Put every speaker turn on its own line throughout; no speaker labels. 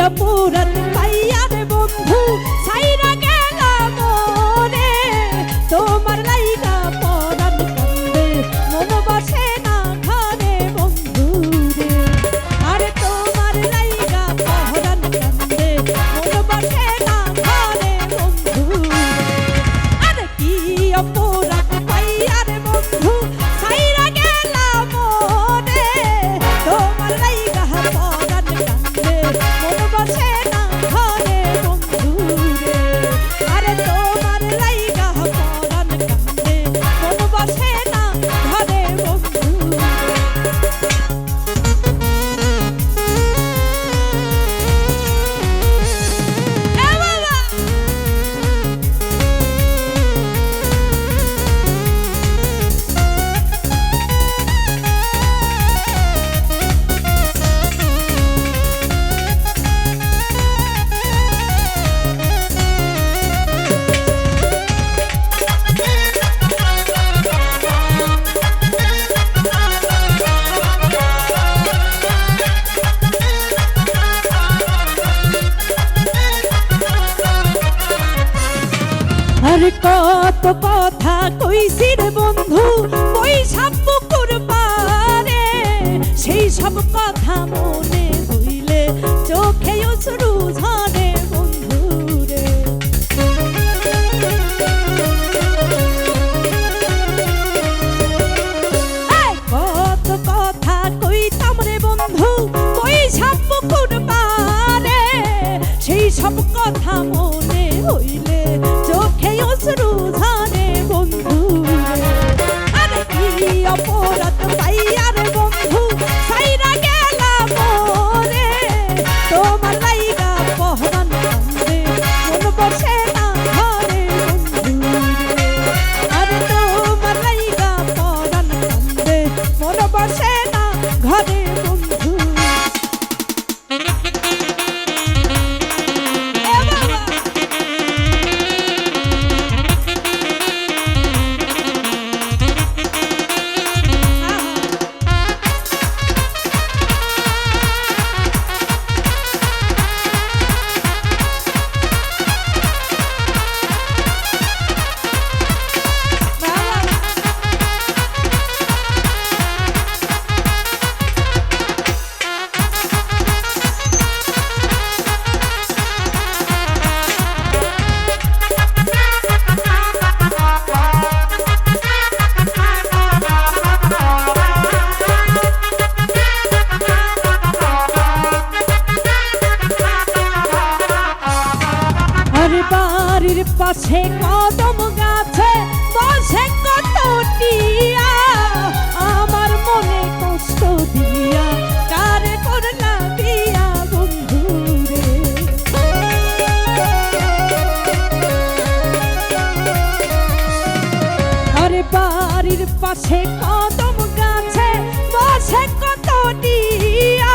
অপরাধ পাইয়া রে বন্ধু ছাইরা গেলাম মনে তোমার লাইগা পরাণ কান্দে মন বসে না ঘরে বন্ধু রে আরে তোমার লাইগা পরাণ কান্দে মন বসে না ঘরে বন্ধু রে আরে কি অপরাধ পাইয়া রে বন্ধু ছাইরা গেলাম মনে তোমার লাইগা পরাণ কান্দে মন বসে না ঘরে বন্ধু রে আরে তোমার লাইগা পরাণ কান্দে মন বসে না ঘরে বন্ধু এ বাবা আরে কত কথা কইছি রে বন্ধু বৈশাখ পুকুর পারে সেই সব কথা মনে হইলে চোখে অশ্রু ঝরে বন্ধু রে কত কথা কইতাম রে বন্ধু বৈশাখ পুকুর পারে সেই সব কথা মনে হইলে চোখে অশ্রু ঝরে বন্ধু রে আরে কি অপরাধ পাইয়া রে বন্ধু ছাইরা গেলাম মনে তোমার লাইগা পরাণ কান্দে মন বসে না ঘরে বন্ধু রে আরে তোমার লাইগা পরাণ কান্দে মন বসে না ঘরে বন্ধু বাড়ির পাশে কদম গাছে বসে কত টিয়া আমার মনে কষ্ট দিয়া কারে করলা বিয়া বন্ধু রে আরে বাড়ির পাশে কদম গাছে বসে কত টিয়া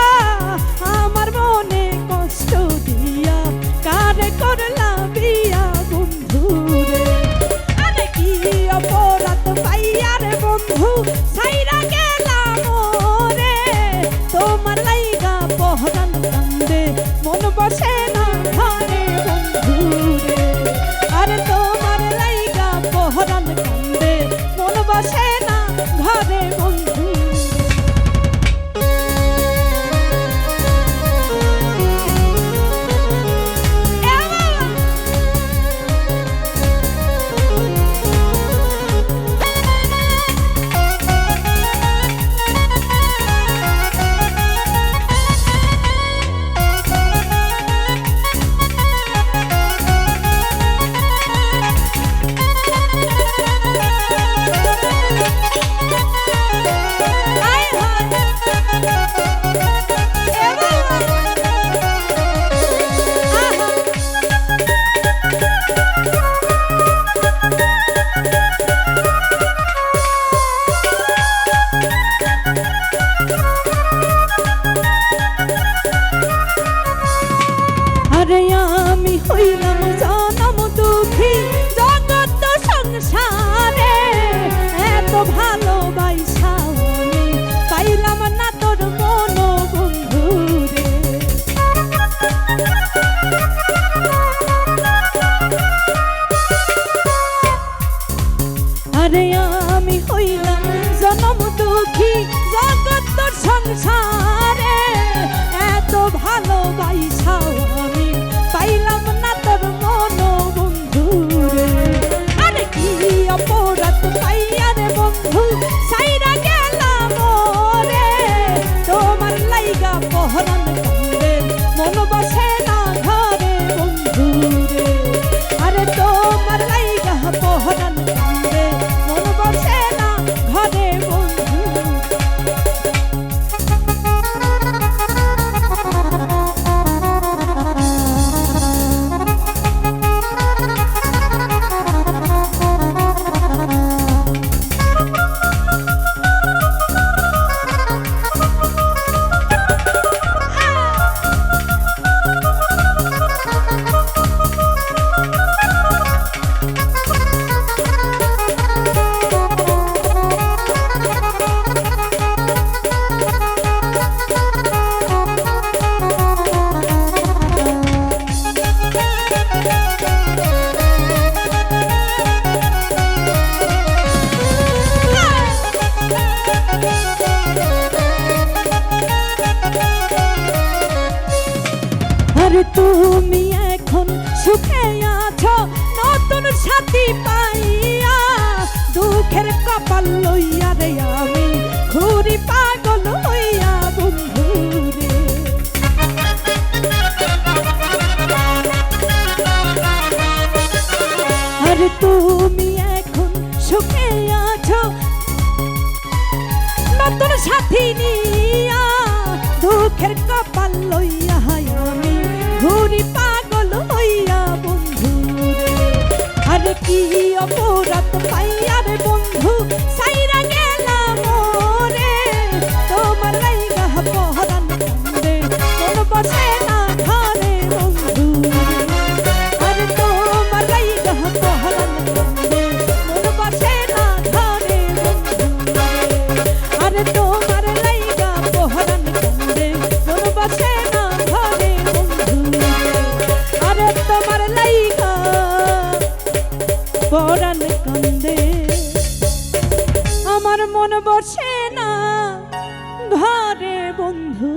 আমার মনে কষ্ট দিয়া কারে করলা বিয়া বন্ধু রে আরে কি অপরাধ পাইয়া রে বন্ধু ছাইরা গেলাম রে তোমার লাইগা পরাণ কান্দে মন বসে না ঘরে বন্ধু রে আরে তোমার লাইগা পরাণ কান্দে মন বসে না ঘরে আরে আমি হইলাম জনম দুঃখী জগৎ সংসারে, এত ভালোবাসাও আমি পাইলাম না তোর মন বন্ধু রে। আরে কি অপরাধ পাইয়া রে বন্ধু সাইরা গেলাম রে, তোমার লাইগা পহরান কান্দে মন বসে না ঘরে বন্ধু রে। আরে তোমার লাইগা পহরান কান্দে মন বসে না ঘরে বন্ধু। আরে তুমি এখন সুখে আছো নতুন সাথী পাইয়া, দুঃখের কপাল লইয়া রে আমি ঘুরি পাগল হইয়া বন্ধু রে। আরে তুমি এখন সুখে আছো নতুন সাথী নিয়া, দুঃখের কপাল লইয়া আমি ঘুরি পাগল হইয়া বন্ধু রে। আরে কি অপরাধ পাইয়া রে বন্ধু সাইরা গেলাম রে, তোমার লাইগা পহরান কান্দে মন বসে না ঘরে বন্ধু রে। আরে তোমার লাইগা পহরান কান্দে মন বসে না ঘরে বন্ধু রে। আরে তোমার লাইগা পহরান কান্দে মন বসে না ঘরে বন্ধু রে। আরে তোমার লাইগা পহরান কান্দে আমার মন বসে না ঘরে বন্ধু।